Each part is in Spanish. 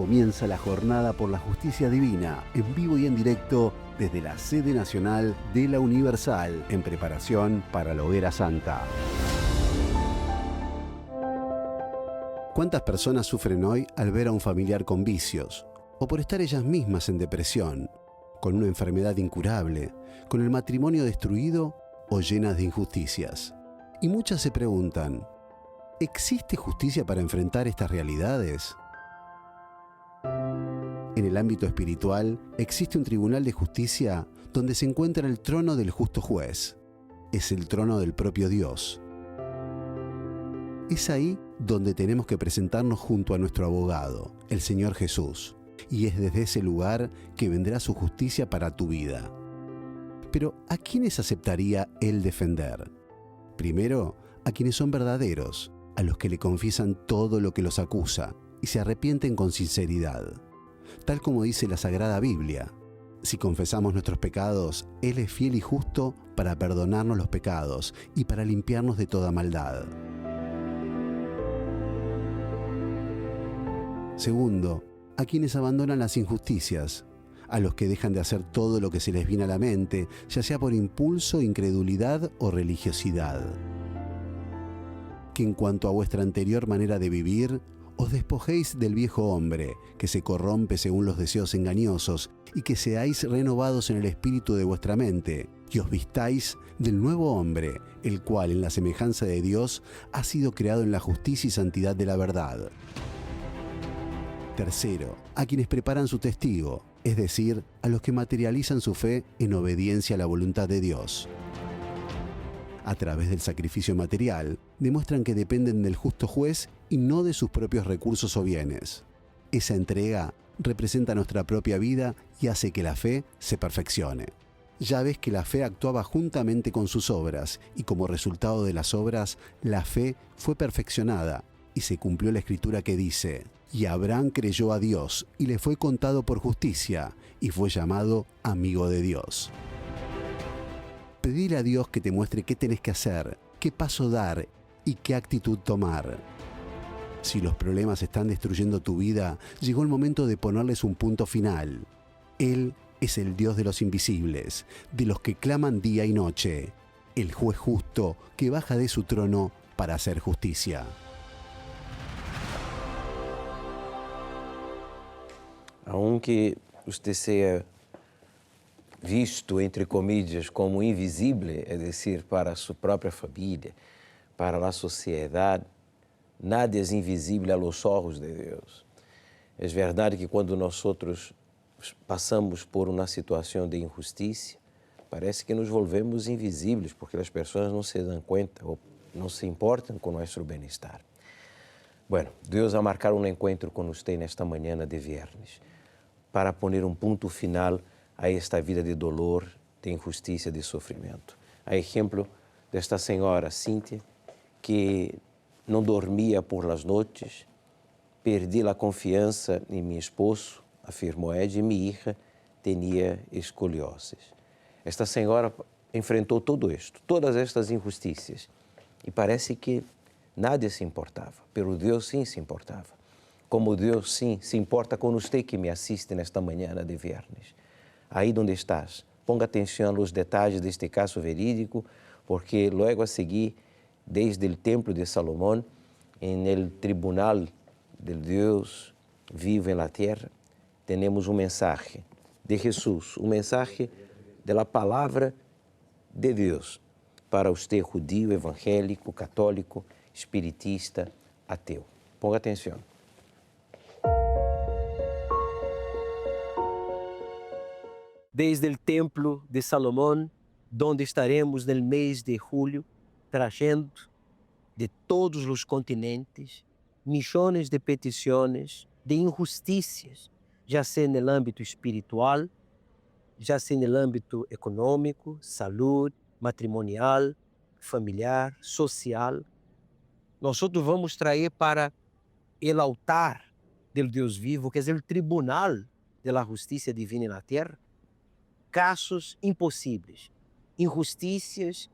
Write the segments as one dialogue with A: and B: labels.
A: Comienza la jornada por la justicia divina, en vivo y en directo desde la sede nacional de la Universal, en preparación para la Hoguera Santa. ¿Cuántas personas sufren hoy al ver a un familiar con vicios? O por estar ellas mismas en depresión, con una enfermedad incurable, con el matrimonio destruido o llenas de injusticias. Y muchas se preguntan, ¿existe justicia para enfrentar estas realidades? En el ámbito espiritual existe un tribunal de justicia donde se encuentra el trono del justo juez. Es el trono del propio Dios. Es ahí donde tenemos que presentarnos junto a nuestro abogado, el Señor Jesús. Y es desde ese lugar que vendrá su justicia para tu vida. Pero ¿a quiénes aceptaría Él defender? Primero, a quienes son verdaderos, a los que le confiesan todo lo que los acusa y se arrepienten con sinceridad. Tal como dice la Sagrada Biblia, si confesamos nuestros pecados, Él es fiel y justo para perdonarnos los pecados y para limpiarnos de toda maldad. Segundo, a quienes abandonan las injusticias, a los que dejan de hacer todo lo que se les viene a la mente, ya sea por impulso, incredulidad o religiosidad. Que en cuanto a vuestra anterior manera de vivir, os despojéis del viejo hombre, que se corrompe según los deseos engañosos, y que seáis renovados en el espíritu de vuestra mente, y os vistáis del nuevo hombre, el cual en la semejanza de Dios ha sido creado en la justicia y santidad de la verdad. Tercero, a quienes preparan su testigo, es decir, a los que materializan su fe en obediencia a la voluntad de Dios. A través del sacrificio material, demuestran que dependen del justo juez y no de sus propios recursos o bienes. Esa entrega representa nuestra propia vida y hace que la fe se perfeccione. Ya ves que la fe actuaba juntamente con sus obras, y como resultado de las obras, la fe fue perfeccionada, y se cumplió la escritura que dice: y Abraham creyó a Dios, y le fue contado por justicia, y fue llamado amigo de Dios. Pedile a Dios que te muestre qué tenés que hacer, qué paso dar y qué actitud tomar. Si los problemas están destruyendo tu vida, llegó el momento de ponerles un punto final. Él es el Dios de los invisibles, de los que claman día y noche, el juez justo que baja de su trono para hacer justicia.
B: Aunque usted sea visto, entre comillas, como invisível, es decir, para su própria família, para a sociedade, nada é invisível a los ojos de Deus. É verdade que quando nós passamos por uma situação de injustiça, parece que nos volvemos invisíveis, porque as pessoas não se dão conta ou não se importam com nosso bem-estar. Bueno, Deus vai marcar um encontro com você nesta manhã de viernes, para poner um ponto final a esta vida de dolor, de injustiça, de sofrimento. A exemplo desta senhora Cíntia, que não dormia por las noites, perdi a confiança em meu esposo, afirmou ela, e minha hija tinha escoliose. Esta senhora enfrentou tudo isto, todas estas injustiças, e parece que nada se importava, pero Deus sim se importava. Como Deus sim se importa com você que me assiste nesta manhã de viernes. Aí onde estás, ponga atenção aos detalhes deste caso verídico, porque logo a seguir, desde o templo de Salomão, em el tribunal de Deus vivo na terra, temos um mensagem de Jesus, um mensagem da palavra de Deus para você judío, evangélico, católico, espiritista, ateu. Ponga atenção.
C: Desde o templo de Salomão, donde estaremos no mês de julho, trazendo de todos os continentes milhões de petições de injustiças, já seja no âmbito espiritual, já seja no âmbito econômico, saúde, matrimonial, familiar, social. Nós vamos trazer para o altar do Deus vivo, que é o tribunal da justiça divina na terra, casos impossíveis, injustiças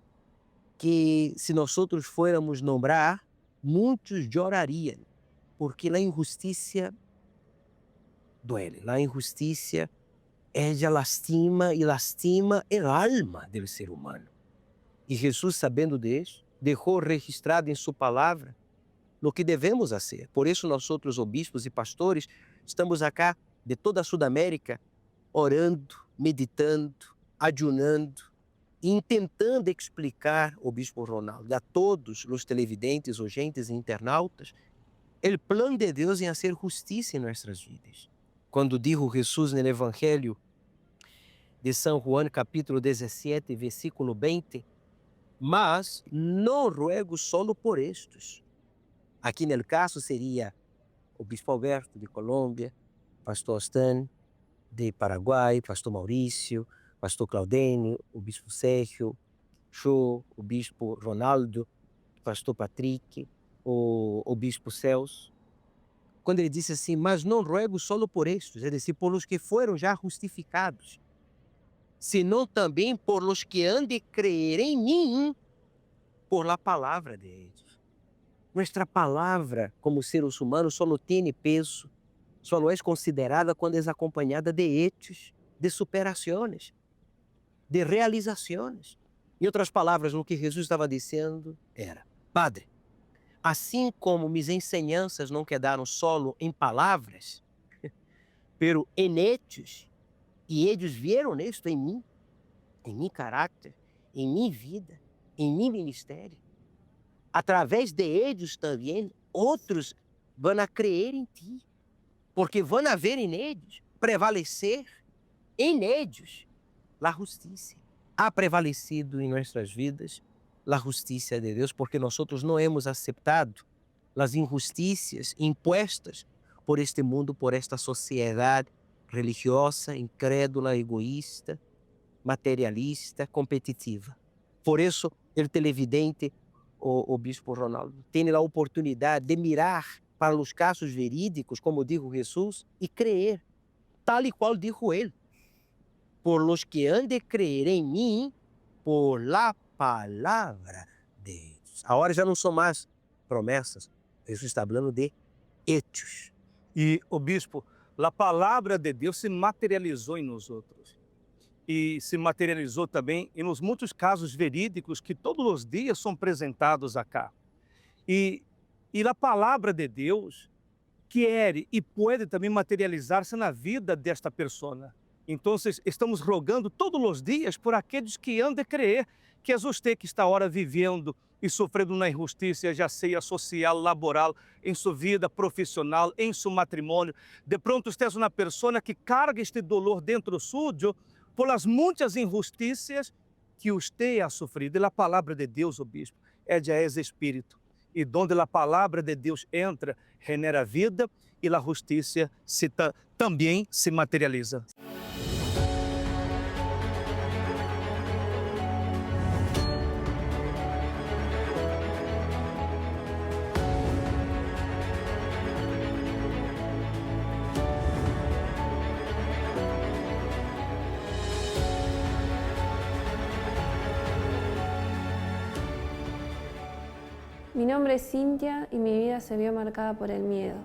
C: que, se nós fôramos nombrar, muitos chorariam, porque a injustiça duele. La injusticia, ella lastima y lastima el alma del ser humano. Y Jesús, sabiendo de eso, dejó registrado en su palabra lo que devemos hacer. Por isso, nós outros obispos e pastores estamos acá de toda a Sudamérica orando, meditando, ayunando e tentando explicar ao Bispo Ronaldo, a todos os televidentes, oyentes e internautas, o plano de Deus em fazer justiça em nossas vidas. Quando dijo Jesus no Evangelho de São Juan, capítulo 17, versículo 20, mas não ruego solo por estes. Aqui, no caso, seria o Bispo Alberto, de Colômbia, Pastor Stan, de Paraguai, Pastor Maurício, Pastor Claudênio, o Bispo Sérgio, Cho, o Bispo Ronaldo, Pastor Patrick, o Bispo Celso. Quando ele disse assim, mas não ruego solo por estes, é dizer, por os que foram já justificados, senão também por los que han de creer em mim, por la palavra de eles. Nuestra palavra, como seres humanos, só tem peso, só é considerada quando é acompanhada de hechos, de superações, de realizações. Em outras palavras, o que Jesus estava dizendo era, Padre, assim como mis enseñanças não quedaram solo em palavras, pero en hechos, e eles vieram isto em mim, em meu caráter, em minha vida, em meu ministério, através de eles também, outros vão a crer em ti, porque vão a ver em eles, prevalecer em eles, a justiça. Ha prevalecido em nossas vidas a justiça de Deus, porque nós não hemos aceptado as injusticias impostas por este mundo, por esta sociedade religiosa, incrédula, egoísta, materialista, competitiva. Por isso, o televidente, o Bispo Ronaldo, tem a oportunidade de mirar para os casos verídicos, como dijo Jesus, e crer, tal e qual dijo ele. Por los que han de creer em mim, por la palavra de Deus. Agora já não são mais promessas, Jesus está falando de hechos.
D: E, o bispo, a palavra de Deus se materializou em nós outros. E se materializou também em nos muitos casos verídicos que todos os dias são apresentados acá. E a palavra de Deus quer e pode também materializar-se na vida desta pessoa. Então, estamos rogando todos os dias por aqueles que hão de crer que é você que está agora vivendo e sofrendo na injustiça, já seja social, laboral, em sua vida profissional, em seu matrimônio. De pronto, você é uma pessoa que carga este dolor dentro suyo por as muitas injustiças que você ha sofrido. E a palavra de Deus, o bispo, já é espírito. E onde a palavra de Deus entra, genera vida e a justiça também se materializa.
E: Mi nombre es Cintia y mi vida se vio marcada por el miedo.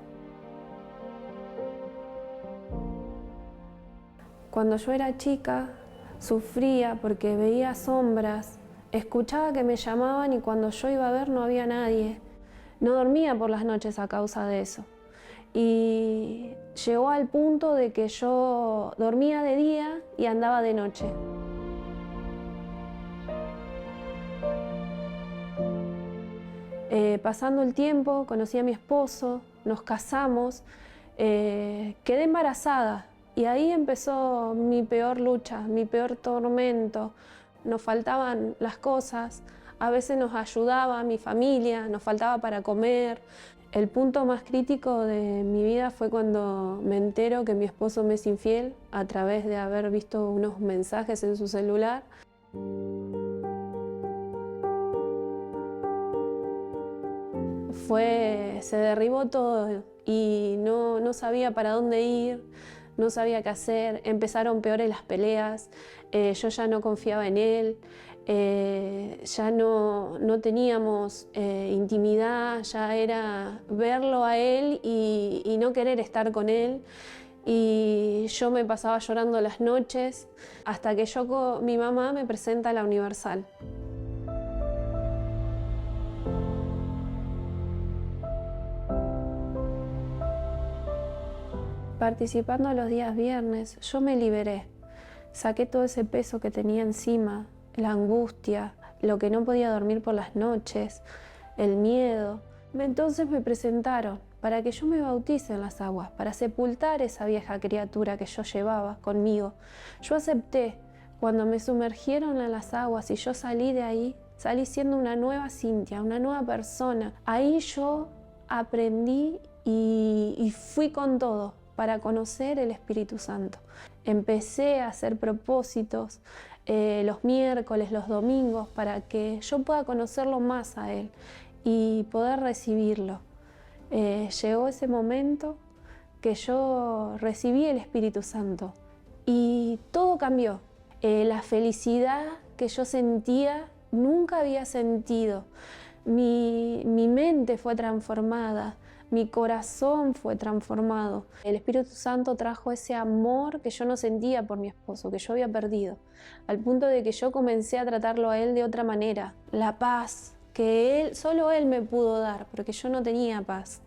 E: Cuando yo era chica, sufría porque veía sombras, escuchaba que me llamaban y cuando yo iba a ver no había nadie. No dormía por las noches a causa de eso. Y llegó al punto de que yo dormía de día y andaba de noche. Pasando el tiempo, conocí a mi esposo, nos casamos, quedé embarazada y ahí empezó mi peor lucha, mi peor tormento. Nos faltaban las cosas, a veces nos ayudaba mi familia, nos faltaba para comer. El punto más crítico de mi vida fue cuando me entero que mi esposo me es infiel a través de haber visto unos mensajes en su celular. Se derribó todo y no sabía para dónde ir, no sabía qué hacer, empezaron peores las peleas, yo ya no confiaba en él, ya no teníamos intimidad, ya era verlo a él y no querer estar con él. y yo me pasaba llorando las noches hasta que mi mamá me presenta a la Universal. Participando los días viernes, yo me liberé. Saqué todo ese peso que tenía encima, la angustia, lo que no podía dormir por las noches, el miedo. Entonces me presentaron para que yo me bautice en las aguas, para sepultar esa vieja criatura que yo llevaba conmigo. Yo acepté. Cuando me sumergieron en las aguas y yo salí de ahí, salí siendo una nueva Cintia, una nueva persona. Ahí yo aprendí y fui con todo para conocer el Espíritu Santo. Empecé a hacer propósitos los miércoles, los domingos, para que yo pueda conocerlo más a Él y poder recibirlo. Llegó ese momento que yo recibí el Espíritu Santo y todo cambió. La felicidad que yo sentía, nunca había sentido. Mi mente fue transformada, mi corazón fue transformado. El Espíritu Santo trajo ese amor que yo no sentía por mi esposo, que yo había perdido, al punto de que yo comencé a tratarlo a él de otra manera. La paz que solo él me pudo dar, porque yo no tenía paz.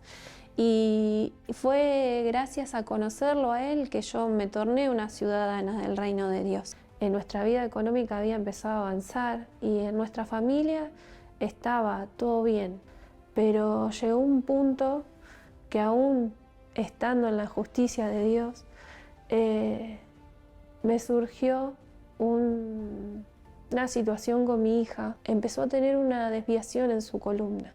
E: Y fue gracias a conocerlo a él que yo me torné una ciudadana del reino de Dios. En nuestra vida económica había empezado a avanzar y en nuestra familia estaba todo bien, pero llegó un punto que aún estando en la justicia de Dios, me surgió una situación con mi hija. Empezó a tener una desviación en su columna.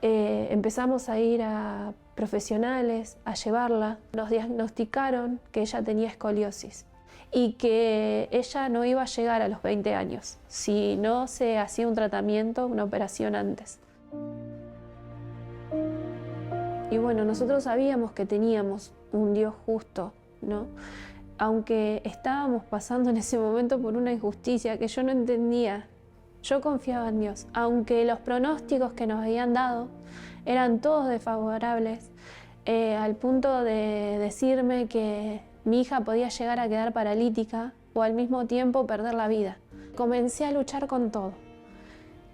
E: Empezamos a ir a profesionales, a llevarla. Nos diagnosticaron que ella tenía escoliosis y que ella no iba a llegar a los 20 años si no se hacía un tratamiento, una operación antes. Y bueno, nosotros sabíamos que teníamos un Dios justo, ¿no? Aunque estábamos pasando en ese momento por una injusticia que yo no entendía, yo confiaba en Dios. Aunque los pronósticos que nos habían dado eran todos desfavorables, al punto de decirme que mi hija podía llegar a quedar paralítica o al mismo tiempo perder la vida. Comencé a luchar con todo.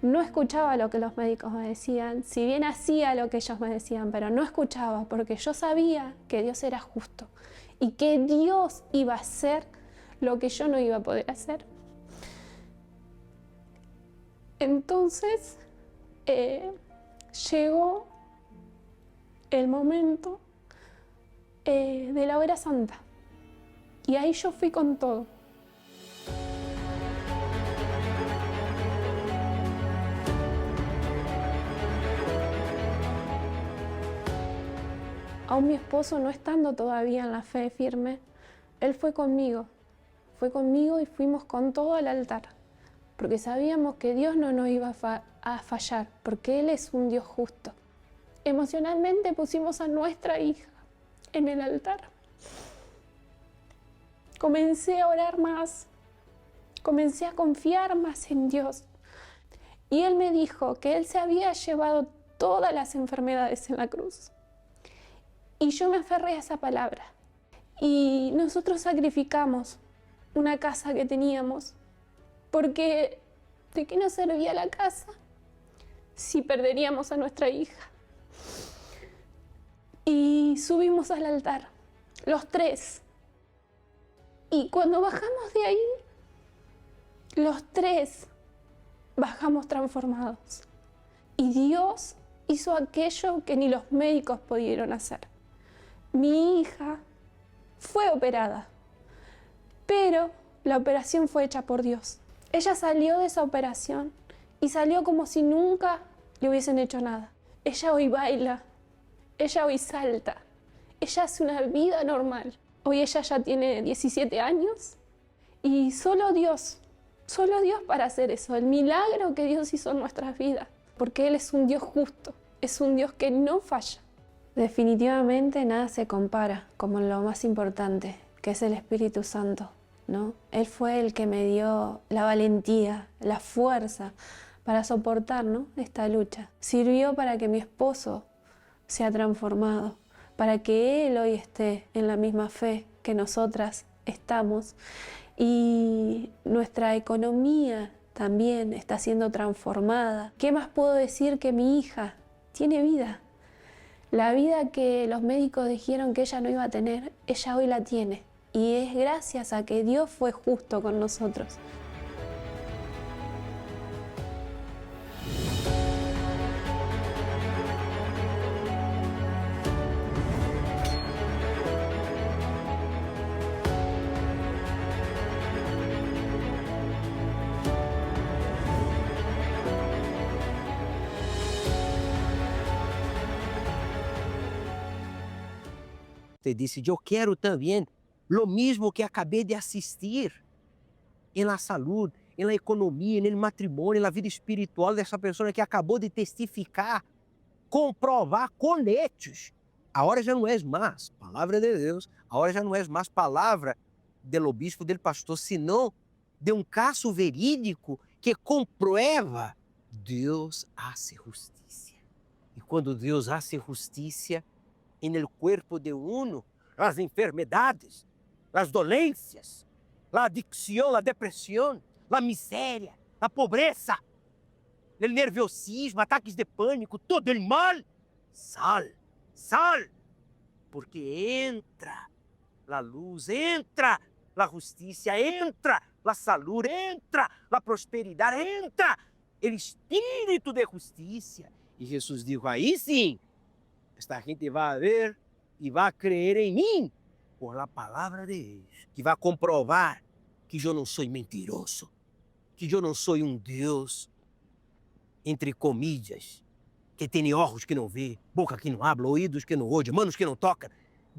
E: No escuchaba lo que los médicos me decían, si bien hacía lo que ellos me decían, pero no escuchaba porque yo sabía que Dios era justo y que Dios iba a hacer lo que yo no iba a poder hacer. Entonces llegó el momento de la hora santa y ahí yo fui con todo. Aún mi esposo no estando todavía en la fe firme, él fue conmigo y fuimos con todo al altar, porque sabíamos que Dios no nos iba a fallar, porque Él es un Dios justo. Emocionalmente pusimos a nuestra hija en el altar. Comencé a orar más, comencé a confiar más en Dios. Y Él me dijo que Él se había llevado todas las enfermedades en la cruz. Y yo me aferré a esa palabra. Y nosotros sacrificamos una casa que teníamos, porque ¿de qué nos servía la casa si perderíamos a nuestra hija? Y subimos al altar, los tres. Y cuando bajamos de ahí, los tres bajamos transformados. Y Dios hizo aquello que ni los médicos pudieron hacer. Mi hija fue operada, pero la operación fue hecha por Dios. Ella salió de esa operación y salió como si nunca le hubiesen hecho nada. Ella hoy baila, ella hoy salta, ella hace una vida normal. Hoy ella ya tiene 17 años y solo Dios para hacer eso. El milagro que Dios hizo en nuestras vidas, porque Él es un Dios justo, es un Dios que no falla. Definitivamente nada se compara con lo más importante, que es el Espíritu Santo, ¿no? Él fue el que me dio la valentía, la fuerza para soportar, ¿no?, esta lucha. Sirvió para que mi esposo sea transformado, para que Él hoy esté en la misma fe que nosotras estamos. Y nuestra economía también está siendo transformada. ¿Qué más puedo decir que mi hija tiene vida? La vida que los médicos dijeron que ella no iba a tener, ella hoy la tiene. Y es gracias a que Dios fue justo con nosotros.
C: Te disse, eu quero também lo mismo que acabei de assistir em la saúde, em la economia, no matrimônio, na vida espiritual dessa pessoa que acabou de testificar, comprovar com hechos. Agora já não é mais palavra de Deus, agora já não é mais palavra do obispo, do pastor, senão de um caso verídico que comprueba Deus hace justiça. E quando Deus hace justiça, en el cuerpo de uno, las enfermedades, las dolencias, la adicción, la depresión, la miseria, la pobreza, el nerviosismo, ataques de pánico, todo el mal, sal, porque entra la luz, entra la justicia, entra la salud, entra la prosperidad, entra el espíritu de justicia. Y Jesús dijo, ahí sí, esta gente vai ver e vai crer em mim por la palavra de Deus, que vai comprovar que eu não sou mentiroso, que eu não sou um Deus, entre comillas, que tem olhos que não vê, boca que não habla, ouvidos que não ouvem, manos que não tocam.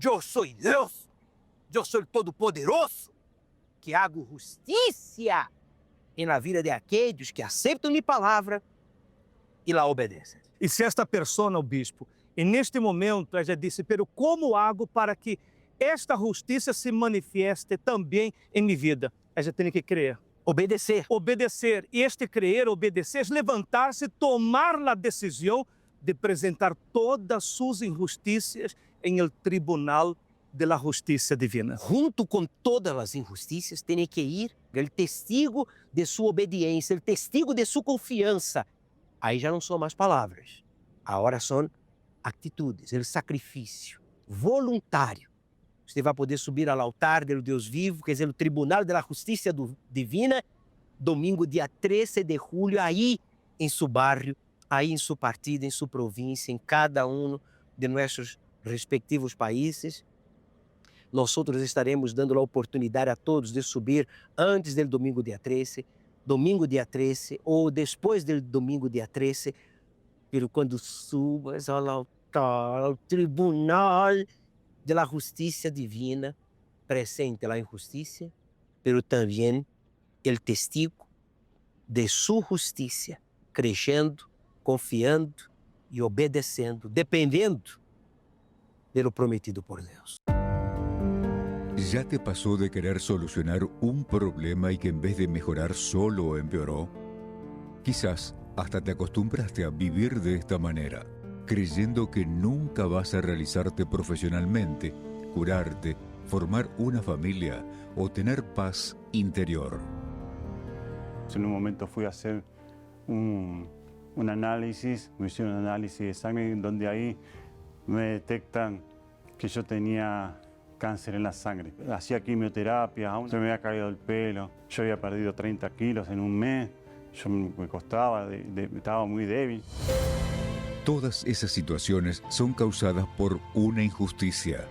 C: Eu sou Deus, eu sou o Todo-Poderoso, que hago justiça na vida de aqueles que aceitam minha palavra e la obedecem.
D: E se esta persona, o bispo, e neste momento ella disse, pero como hago para que esta justiça se manifieste também em minha vida? Ella tem que crer.
C: Obedecer.
D: Obedecer. E este crer, obedecer, é levantar-se, tomar a decisão de apresentar todas suas injustiças em el tribunal de la justiça divina.
C: Junto com todas as injustiças, tem que ir o testigo de sua obediência, o testigo de sua confiança. Aí já não são mais palavras, agora são atitudes, o sacrifício voluntário. Você vai poder subir ao altar do Deus vivo, que é o tribunal da justiça divina, domingo, dia 13 de julho, aí em seu barrio, aí em sua partida, em sua província, em cada um de nossos respectivos países. Nós estaremos dando a oportunidade a todos de subir antes do domingo, dia 13, ou depois do domingo, dia 13, pero quando subas ao altar, ao tribunal de la justiça divina, presente la injustiça, pero também el testigo de sua justiça, creyendo, confiando e obedecendo, dependendo de lo prometido por Deus.
F: ¿Ya te pasó de querer solucionar un problema y que en vez de mejorar solo empeoró? Quizás hasta te acostumbraste a vivir de esta manera, creyendo que nunca vas a realizarte profesionalmente, curarte, formar una familia o tener paz interior.
G: En un momento fui a hacer un análisis, me hicieron un análisis de sangre donde ahí me detectan que yo tenía cáncer en la sangre. Hacía quimioterapia, aún se me había caído el pelo, yo había perdido 30 kilos en un mes, yo me costaba, estaba muy débil.
F: Todas esas situaciones son causadas por una injusticia.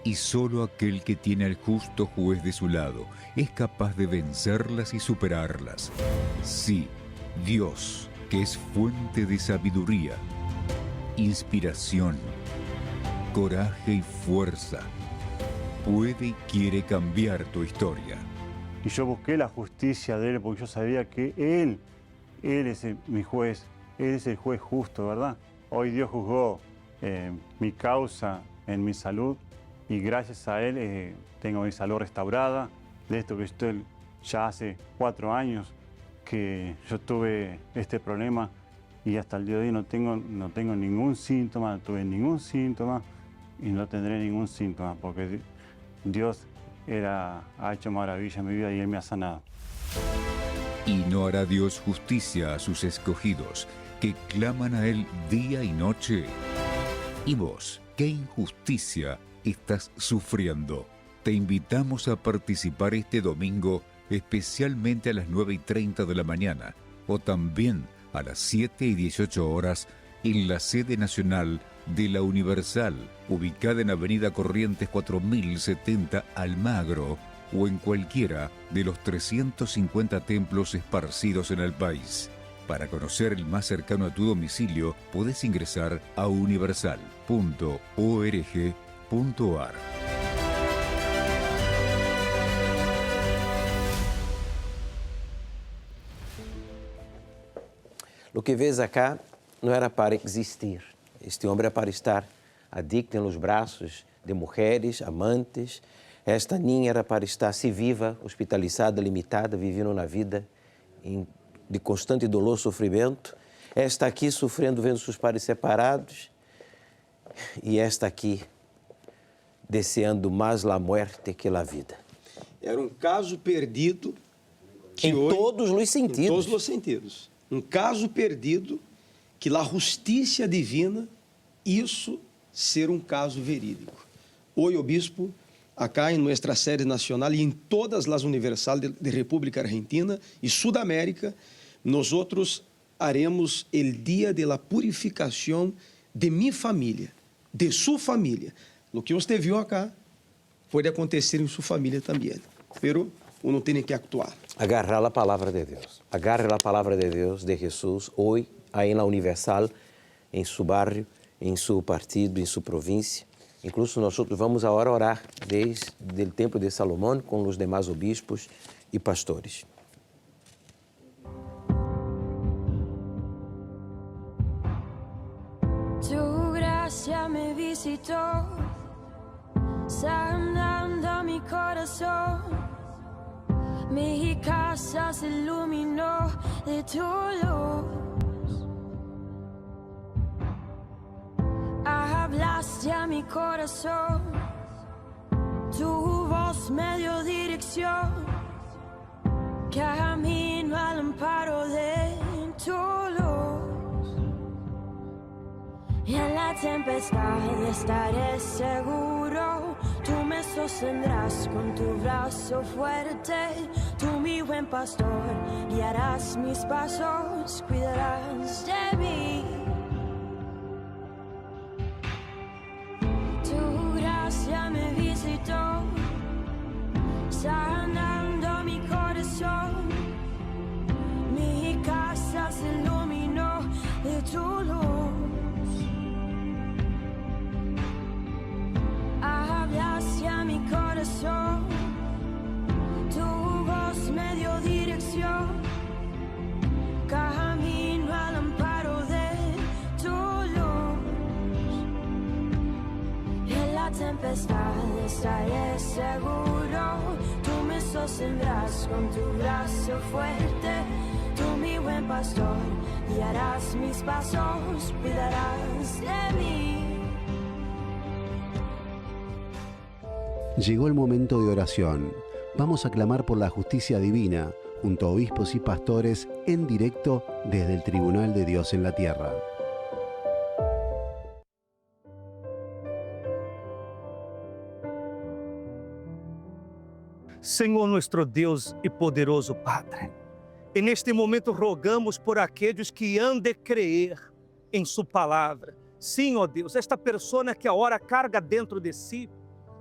F: Y solo aquel que tiene al justo juez de su lado es capaz de vencerlas y superarlas. Sí, Dios, que es fuente de sabiduría, inspiración, coraje y fuerza, puede y quiere cambiar tu historia.
G: Y yo busqué la justicia de Él porque yo sabía que Él es mi juez, Él es el juez justo, ¿verdad? Hoy Dios juzgó mi causa en mi salud y gracias a Él tengo mi salud restaurada. De esto que estoy ya hace 4 años que yo tuve este problema y hasta el día de hoy no tengo ningún síntoma, no tuve ningún síntoma y no tendré ningún síntoma, porque Dios ha hecho maravilla en mi vida y Él me ha sanado.
F: Y no hará Dios justicia a sus escogidos, que claman a Él día y noche. ¿Y vos, qué injusticia estás sufriendo? Te invitamos a participar este domingo, especialmente a las 9:30 de la mañana, o también a las 7:18 en la sede nacional de la Universal, ubicada en Avenida Corrientes 4070 Almagro, o en cualquiera de los 350 templos esparcidos en el país. Para conocer el más cercano a tu domicilio, podés ingresar a universal.org.ar.
B: Lo que ves acá não era para existir. Este homem era para estar adicto nos braços de mulheres, amantes. Esta ninha era para estar se viva, hospitalizada, limitada, vivendo uma vida de constante dolor, sofrimento. Esta aqui sofrendo, vendo seus pais separados. E esta aqui deseando mais a morte que a vida.
H: Era um caso perdido que
B: em
H: hoje,
B: todos os sentidos.
H: Em todos os sentidos. Um caso perdido que a justiça divina, isso ser um caso verídico. Hoje, o bispo, acá em nossa sede nacional e em todas as universidades de República Argentina e Sudamérica, nós haremos o dia de la purificação de minha família, de sua família. O que você viu acá pode acontecer em sua família também, pero uno tem que actuar.
B: Agarrar a palavra de Deus. Agarre a palavra de Deus, de Jesus, hoje, aí na Universal, em seu barrio, em seu partido, em sua província. Incluso nós vamos agora orar desde o Templo de Salomão com os demais obispos e pastores.
I: Tu gracia me visitó, sanando mi corazón. Mi casa se iluminó de tu luz. Hablaste a mi corazón, tu voz me dio dirección. Camino al amparo de tu luz. Y en la tempestad estaré seguro. Tú me sostendrás con tu brazo fuerte. Tú, mi buen pastor, guiarás mis pasos, cuidarás de mí. Tu gracia me visitó, sanando mi corazón. Mi casa se iluminó de tu luz. Hablaste a mi corazón, tu voz me dio dirección. Camino al amparo de tu luz. En la tempestad estaré seguro. Tú me sostendrás con tu brazo fuerte. Tú, mi buen pastor, guiarás mis pasos, cuidarás de mí.
A: Llegó el momento de oración. Vamos a clamar por la justicia divina, junto a obispos y pastores, en directo desde el Tribunal de Dios en la Tierra.
D: Senhor nuestro Deus e poderoso Padre, en este momento rogamos por aqueles que han de creer em sua palavra. Sim, ó Deus, esta pessoa que agora carga dentro de si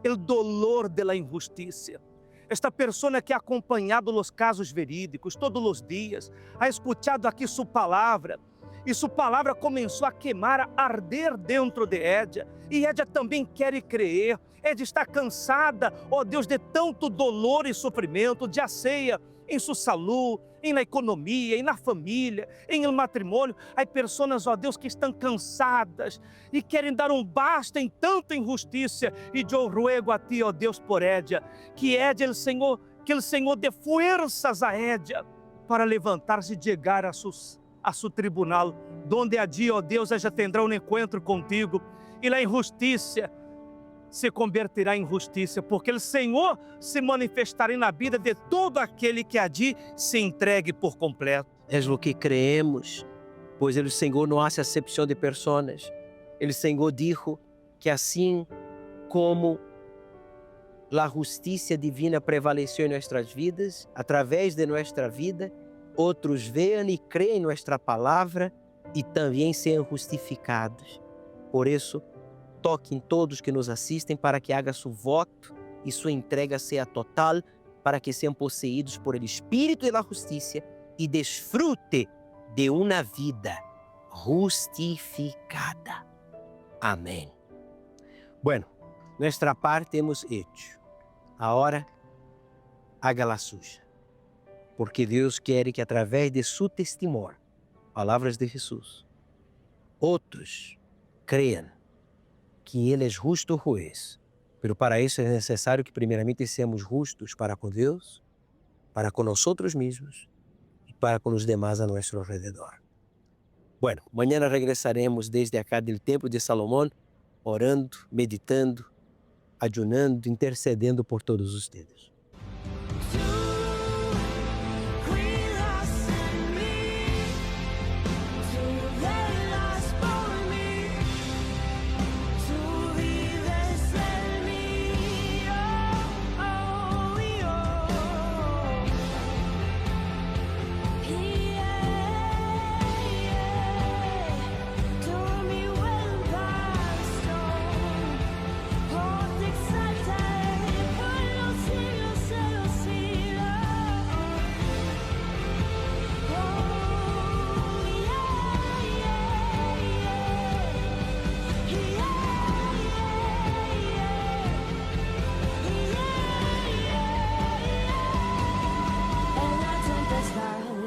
D: o dolor da injustiça. Esta pessoa que ha acompanhado os casos verídicos todos os dias, ha escutado aqui sua palavra, e sua palavra começou a queimar, a arder dentro de Édia, e Édia também quer crer. Édia está cansada, ó Deus, de tanto dolor e sofrimento, de aceia em sua saúde, em na economia, em na família, em el matrimônio. Há pessoas, ó Deus, que estão cansadas e querem dar um basta em tanta injustiça. E eu ruego a Ti, ó Deus, por Édia, que Édia, que o Senhor dê forças a Édia para levantar-se e chegar a seu tribunal, donde a dia, ó Deus, ela tendrá um encontro contigo. E a injustiça se converterá em justiça, porque o Senhor se manifestará na vida de todo aquele que a ti se entregue por completo.
C: Es lo que creemos, pois o Senhor não hace acepção de pessoas. O Senhor dijo que assim como a justiça divina prevaleceu em nossas vidas, através de nossa vida, outros vejam e creem em nossa palavra e também sejam justificados. Por isso, toque em todos que nos assistem para que haga seu voto e sua entrega seja total, para que sejam possuídos por el Espírito de la Justiça e desfrute de uma vida justificada. Amém. Bueno, nossa parte hemos hecho. Agora, haga a suya. Porque Deus quer que através de seu testemunho, palavras de Jesus, outros creiam que Ele é justo juez. Pero para isso é necessário que primeiramente sejamos justos para com Deus, para com nós mesmos e para com os demais a nosso alrededor. Bueno, mañana regressaremos desde acá do Templo de Salomão, orando, meditando, ayunando, intercedendo por todos ustedes.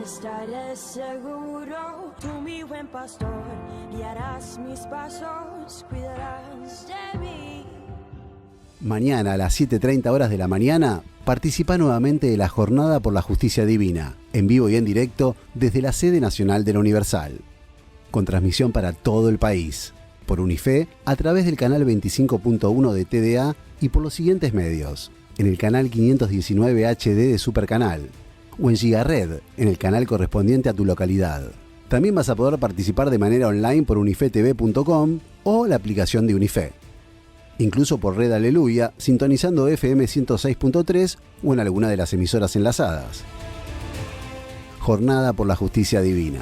I: Estaré seguro, tú mi buen pastor, guiarás mis pasos, cuidarás de mí.
A: Mañana a las 7:30 horas de la mañana, participa nuevamente de la Jornada por la Justicia Divina, en vivo y en directo desde la sede nacional de la Universal. Con transmisión para todo el país, por Unife, a través del canal 25.1 de TDA y por los siguientes medios: en el canal 519 HD de Supercanal, o en Gigared, en el canal correspondiente a tu localidad. También vas a poder participar de manera online por unifetv.com o la aplicación de Unife. Incluso por Red Aleluya, sintonizando FM 106.3 o en alguna de las emisoras enlazadas. Jornada por la Justicia Divina.